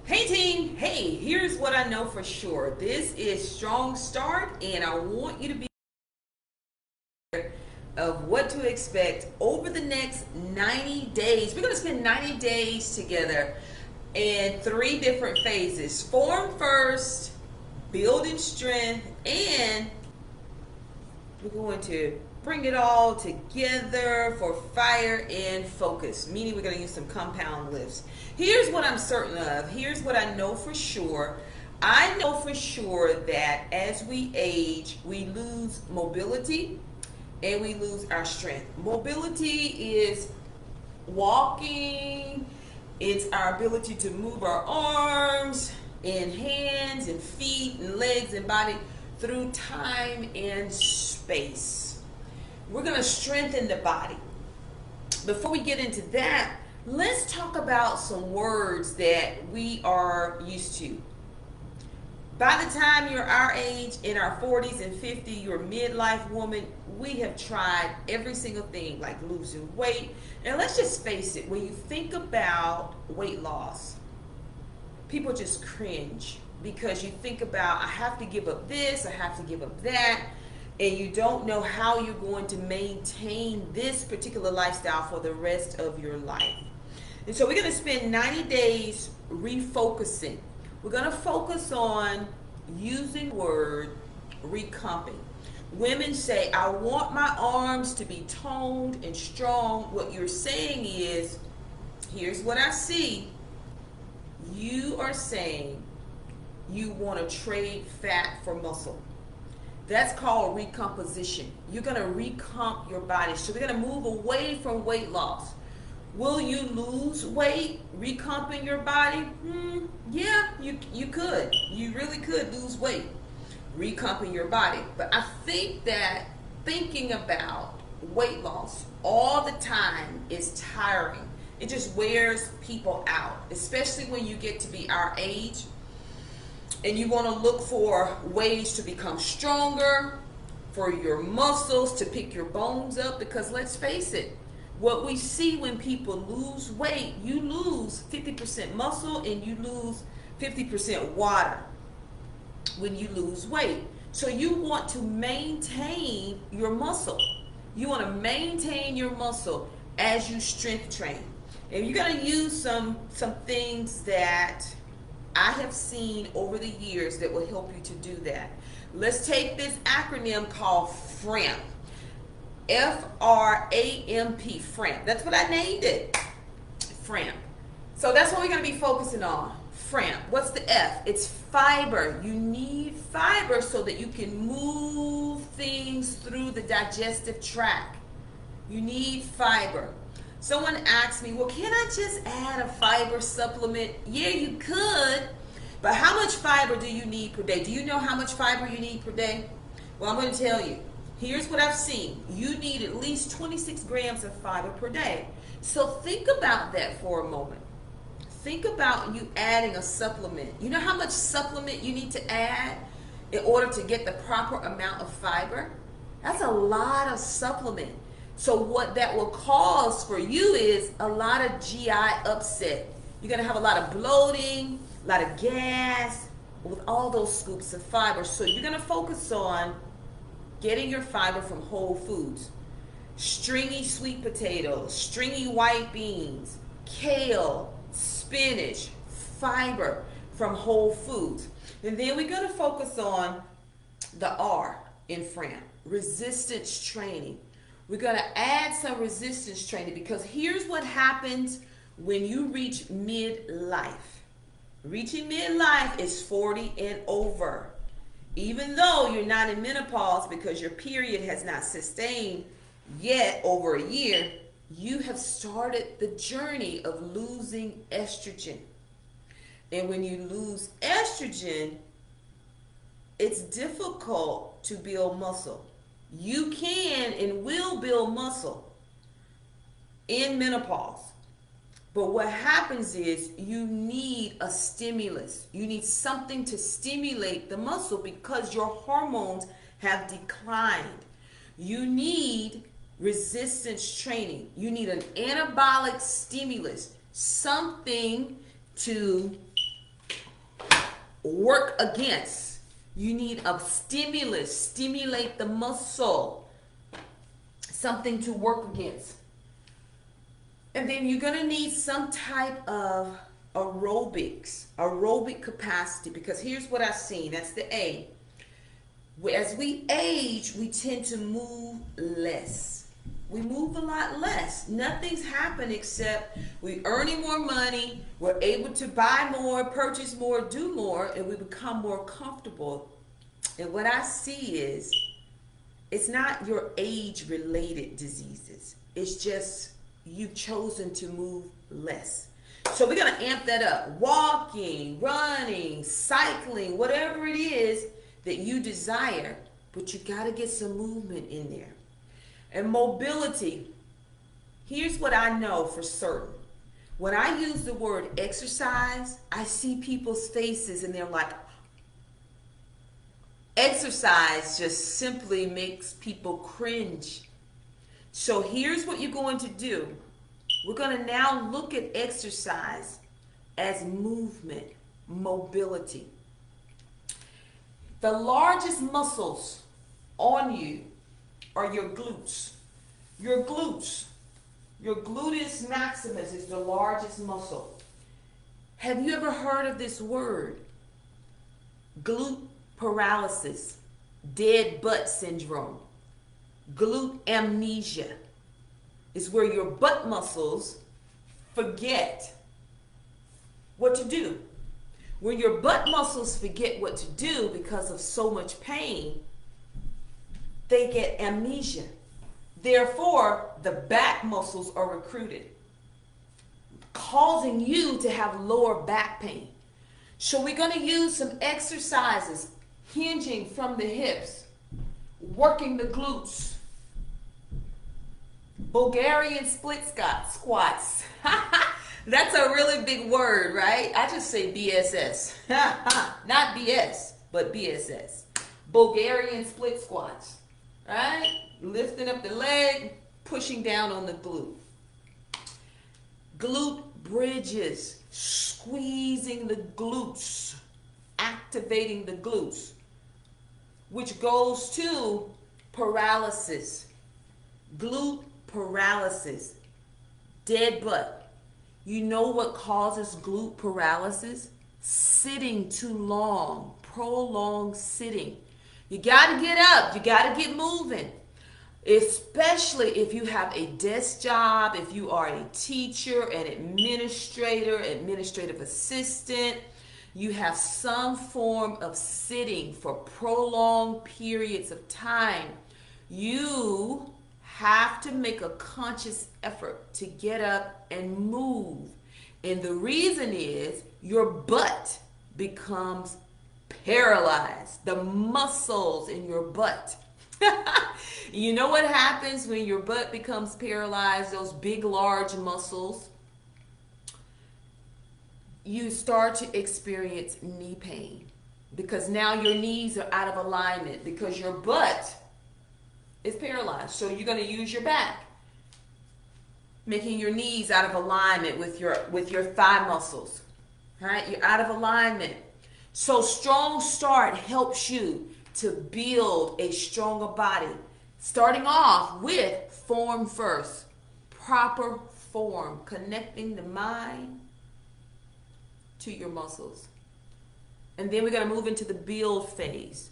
Hey team, hey, here's what I know for sure. This is Strong Start, and I want you to be aware of what to expect over the next 90 days. We're going to spend 90 days together in three different phases. Form first, building strength, and we're going to bring it all together for fire and focus, meaning we're going to use some compound lifts. Here's what I'm certain of. Here's what I know for sure. I know for sure that as we age, we lose mobility and we lose our strength. Mobility is walking, it's our ability to move our arms and hands and feet and legs and body through time and space. We're going to strengthen the body. Before we get into that, let's talk about some words that we are used to. By the time you're our age, in our 40s and 50s, you're a midlife woman, we have tried every single thing like losing weight. And let's just face it, when you think about weight loss, people just cringe because you think about, I have to give up this, I have to give up that, and you don't know how you're going to maintain this particular lifestyle for the rest of your life. And so we're going to spend 90 days refocusing. We're going to focus on using the word recomping. Women say, I want my arms to be toned and strong. What you're saying is, here's what I see. You are saying you want to trade fat for muscle. That's called recomposition. You're going to recomp your body. So we're going to move away from weight loss. Will you lose weight recomping your body? Yeah, you could. You really could lose weight recomping your body. But I think that thinking about weight loss all the time is tiring. It just wears people out, especially when you get to be our age and you want to look for ways to become stronger, for your muscles to pick your bones up, because let's face it, what we see when people lose weight, you lose 50% muscle and you lose 50% water when you lose weight. So you want to maintain your muscle. You want to maintain your muscle as you strength train. And you're going to use some things that I have seen over the years that will help you to do that. Let's take this acronym called FRAMP. F-R-A-M-P, FRAMP. That's what I named it, FRAMP. So that's what we're going to be focusing on, FRAMP. What's the F? It's fiber. You need fiber so that you can move things through the digestive tract. You need fiber. Someone asked me, well, can I just add a fiber supplement? Yeah, you could, but how much fiber do you need per day? Do you know how much fiber you need per day? Well, I'm going to tell you. Here's what I've seen. You need at least 26 grams of fiber per day. So think about that for a moment. Think about you adding a supplement. You know how much supplement you need to add in order to get the proper amount of fiber? That's a lot of supplement. So what that will cause for you is a lot of GI upset. You're going to have a lot of bloating, a lot of gas with all those scoops of fiber. So you're going to focus on getting your fiber from whole foods. Stringy sweet potatoes, stringy white beans, kale, spinach, fiber from whole foods. And then we're going to focus on the R in FRAMP, resistance training. We're going to add some resistance training because here's what happens when you reach midlife. Reaching midlife is 40 and over. Even though you're not in menopause because your period has not sustained yet over a year, you have started the journey of losing estrogen. And when you lose estrogen, it's difficult to build muscle. You can and will build muscle in menopause. But what happens is you need a stimulus. You need something to stimulate the muscle because your hormones have declined. You need resistance training. You need an anabolic stimulus, something to work against. You need a stimulus, stimulate the muscle, something to work against. And then you're going to need some type of aerobic capacity, because here's what I've seen. That's the A. As we age, we tend to move less. We move a lot less. Nothing's happened except we're earning more money, we're able to buy more, purchase more, do more, and we become more comfortable. And what I see is, it's not your age-related diseases. It's just you've chosen to move less. So we're going to amp that up. Walking, running, cycling, whatever it is that you desire, but you got to get some movement in there. And mobility, here's what I know for certain. When I use the word exercise, I see people's faces and they're like, exercise just simply makes people cringe. So here's what you're going to do. We're going to now look at exercise as movement, mobility. The largest muscles on you are your glutes. Your glutes. Your gluteus maximus is the largest muscle. Have you ever heard of this word? Glute paralysis, dead butt syndrome, glute amnesia. Is where your butt muscles forget what to do. When your butt muscles forget what to do because of so much pain, they get amnesia. Therefore, the back muscles are recruited, causing you to have lower back pain. So we're going to use some exercises, hinging from the hips, working the glutes. Bulgarian split squats. That's a really big word, right? I just say BSS. Not BS, but BSS. Bulgarian split squats, right? Lifting up the leg, pushing down on the glute. Glute bridges, squeezing the glutes, activating the glutes, which goes to paralysis. Glute paralysis, dead butt. You know what causes glute paralysis? Sitting too long, prolonged sitting. You got to get up, you got to get moving. Especially if you have a desk job, if you are a teacher, an administrator, administrative assistant, you have some form of sitting for prolonged periods of time. You have to make a conscious effort to get up and move. And the reason is your butt becomes paralyzed. The muscles in your butt. You know what happens when your butt becomes paralyzed? Those big, large muscles. You start to experience knee pain because now your knees are out of alignment because your butt is paralyzed. So you're going to use your back, making your knees out of alignment with your thigh muscles. Right? You're out of alignment. So Strong Start helps you to build a stronger body. Starting off with form first. Proper form. Connecting the mind to your muscles. And then we're going to move into the build phase,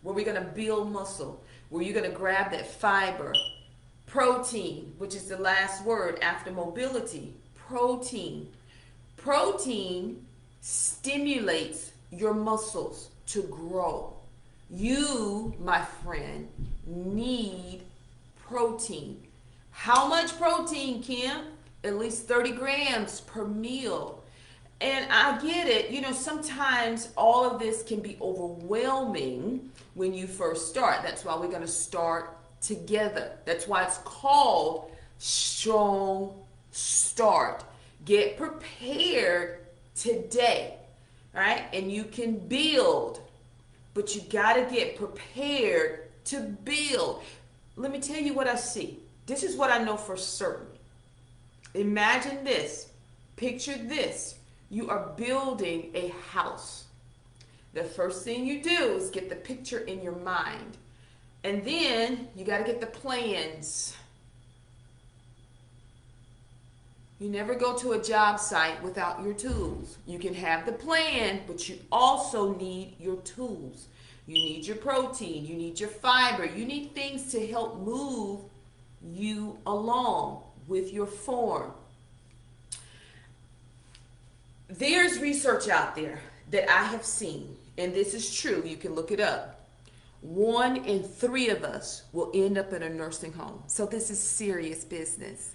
where we're going to build muscle, where you're going to grab that fiber, protein, which is the last word after mobility. Protein. Protein stimulates your muscles to grow. You, my friend, need protein. How much protein, Kim? At least 30 grams per meal. And I get it, you know, sometimes all of this can be overwhelming when you first start. That's why we're going to start together. That's why it's called Strong Start. Get prepared today, right? And you can build, but you got to get prepared to build. Let me tell you what I see. This is what I know for certain. Imagine this. Picture this. You are building a house. The first thing you do is get the picture in your mind. And then you got to get the plans. You never go to a job site without your tools. You can have the plan, but you also need your tools. You need your protein, you need your fiber, you need things to help move you along with your form. There's research out there that I have seen, and this is true, you can look it up. 1 in 3 of us will end up in a nursing home. So this is serious business.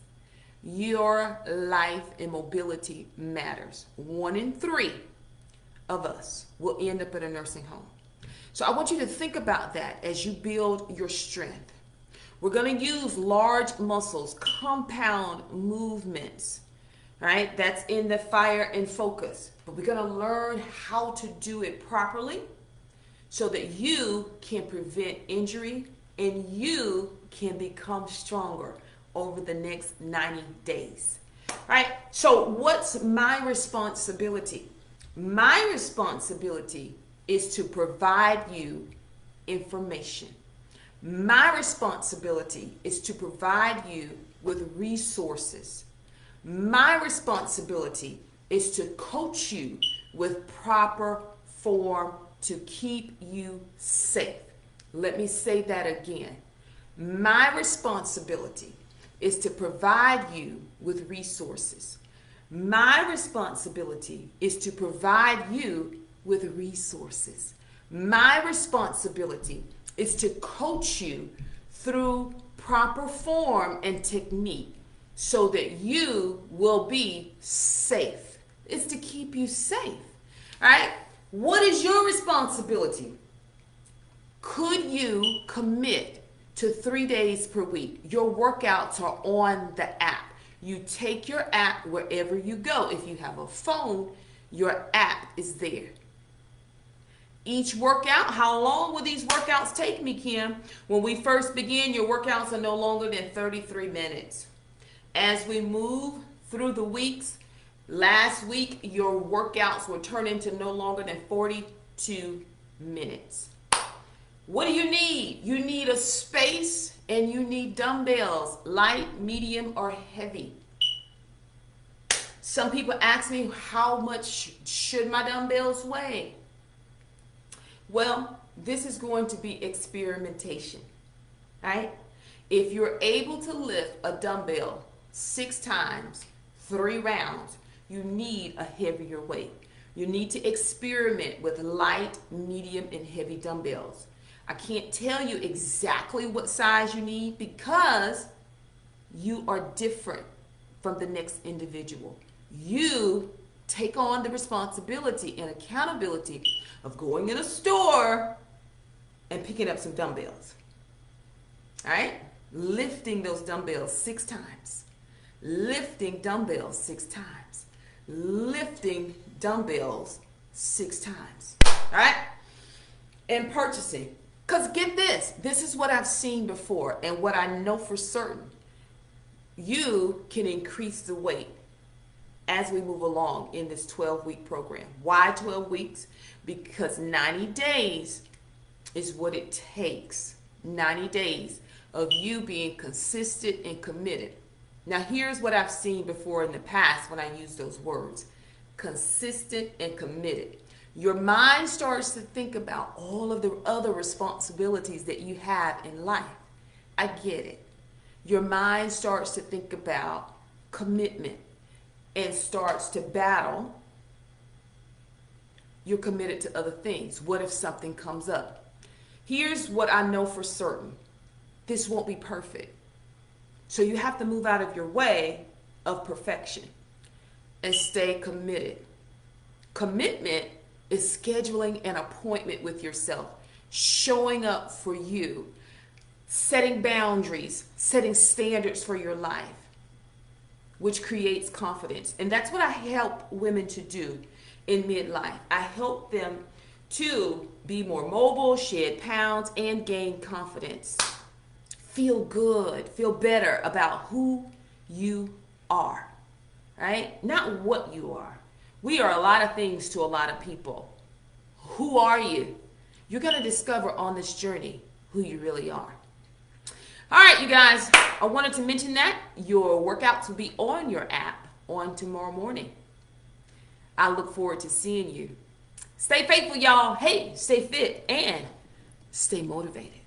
Your life and mobility matters. 1 in 3 of us will end up in a nursing home. So I want you to think about that as you build your strength. We're going to use large muscles, compound movements, right? That's in the fire and focus. But we're going to learn how to do it properly so that you can prevent injury and you can become stronger over the next 90 days. Right? So what's my responsibility? My responsibility is to provide you information. My responsibility is to provide you with resources. My responsibility is to coach you with proper form to keep you safe. Let me say that again. My responsibility is to provide you with resources. My responsibility is to provide you with resources. My responsibility is to coach you through proper form and technique so that you will be safe. It's to keep you safe, right? What is your responsibility? Could you commit to 3 days per week? Your workouts are on the app. You take your app wherever you go. If you have a phone, your app is there. Each workout, how long will these workouts take me, Kim? When we first begin, your workouts are no longer than 33 minutes. As we move through the weeks, last week, your workouts will turn into no longer than 42 minutes. What do you need? You need a space and you need dumbbells, light, medium, or heavy. Some people ask me, how much should my dumbbells weigh? Well, this is going to be experimentation, right? If you're able to lift a dumbbell 6 times, 3 rounds, you need a heavier weight. You need to experiment with light, medium, and heavy dumbbells. I can't tell you exactly what size you need because you are different from the next individual. You take on the responsibility and accountability of going in a store and picking up some dumbbells. All right? Lifting those dumbbells 6 times. Lifting dumbbells 6 times. Lifting dumbbells 6 times. All right? And purchasing. Because get this. This is what I've seen before and what I know for certain. You can increase the weight as we move along in this 12-week program. Why 12 weeks? Because 90 days is what it takes. 90 days of you being consistent and committed. Now, here's what I've seen before in the past when I use those words. Consistent and committed. Your mind starts to think about all of the other responsibilities that you have in life. I get it. Your mind starts to think about commitment and starts to battle. You're committed to other things. What if something comes up? Here's what I know for certain. This won't be perfect. So you have to move out of your way of perfection and stay committed. Commitment is scheduling an appointment with yourself, showing up for you, setting boundaries, setting standards for your life, which creates confidence. And that's what I help women to do in midlife. I help them to be more mobile, shed pounds, and gain confidence. Feel good, feel better about who you are, right? Not what you are, We are a lot of things to a lot of people. Who are you? You're going to discover on this journey who you really are. All right, you guys, I wanted to mention that your workouts will be on your app on tomorrow morning. I look forward to seeing you. Stay faithful, y'all. Hey, stay fit and stay motivated.